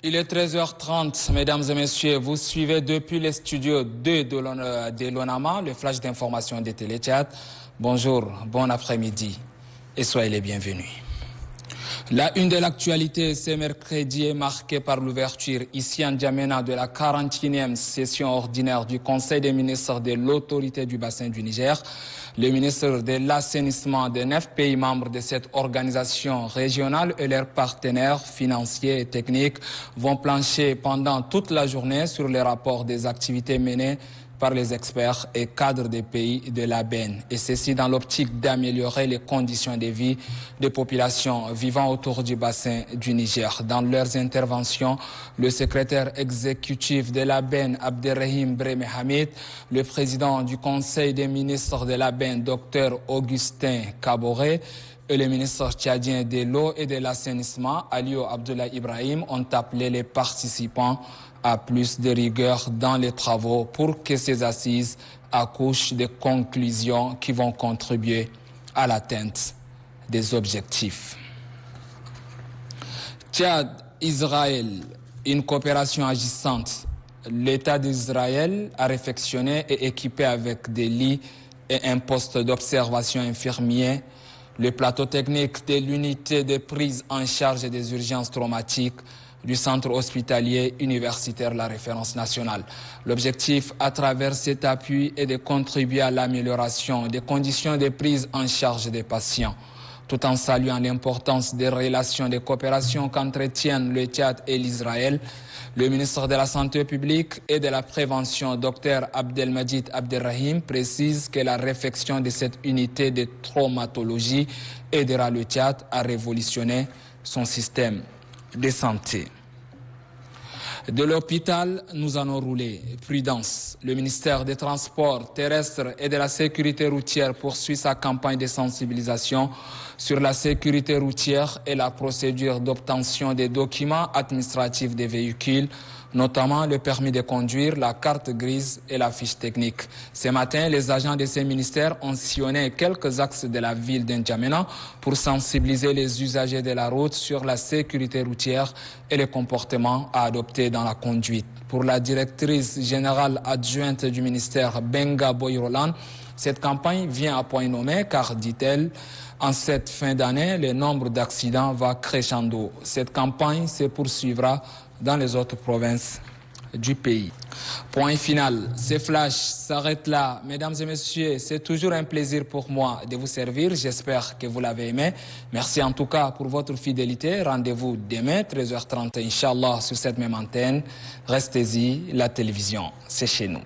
Il est 13h30, mesdames et messieurs. Vous suivez depuis les studios 2 de l'ONAMA, le flash d'information de Téléchat. Bonjour, bon après-midi et soyez les bienvenus. La une de l'actualité ce mercredi est marquée par l'ouverture ici en N'Djamena de la 41e session ordinaire du Conseil des ministres de l'autorité du bassin du Niger. Le ministre de l'assainissement des 9 pays membres de cette organisation régionale et leurs partenaires financiers et techniques vont plancher pendant toute la journée sur les rapports des activités menées par les experts et cadres des pays de la BEN. Et ceci dans l'optique d'améliorer les conditions de vie des populations vivant autour du bassin du Niger. Dans leurs interventions, le secrétaire exécutif de la BEN, Abderrahim Bremehamid, le président du Conseil des ministres de la BEN, Dr Augustin Kaboré, et le ministre tchadien de l'eau et de l'assainissement, Alio Abdullah Ibrahim, ont appelé les participants à plus de rigueur dans les travaux pour que ces assises accouchent des conclusions qui vont contribuer à l'atteinte des objectifs. Tchad, Israël, une coopération agissante. L'État d'Israël a réfectionné et équipé avec des lits et un poste d'observation infirmier le plateau technique de l'unité de prise en charge des urgences traumatiques du centre hospitalier universitaire La Référence Nationale. L'objectif à travers cet appui est de contribuer à l'amélioration des conditions de prise en charge des patients, tout en saluant l'importance des relations de coopération qu'entretiennent le Tchad et l'Israël. Le ministre de la Santé publique et de la Prévention, Dr Abdelmajid Abderrahim, précise que la réfection de cette unité de traumatologie aidera le Tchad à révolutionner son système de santé. De l'hôpital, nous allons rouler. Prudence. Le ministère des Transports terrestres et de la Sécurité routière poursuit sa campagne de sensibilisation sur la sécurité routière et la procédure d'obtention des documents administratifs des véhicules, notamment le permis de conduire, la carte grise et la fiche technique. Ce matin, les agents de ces ministères ont sillonné quelques axes de la ville d'N'Djamena pour sensibiliser les usagers de la route sur la sécurité routière et les comportements à adopter dans la conduite. Pour la directrice générale adjointe du ministère, Benga Boyrolan, cette campagne vient à point nommé car, dit-elle, en cette fin d'année, le nombre d'accidents va crescendo. Cette campagne se poursuivra dans les autres provinces du pays. Point final, ce flash s'arrête là. Mesdames et messieurs, c'est toujours un plaisir pour moi de vous servir. J'espère que vous l'avez aimé. Merci en tout cas pour votre fidélité. Rendez-vous demain, 13h30, Inch'Allah, sur cette même antenne. Restez-y, la télévision, c'est chez nous.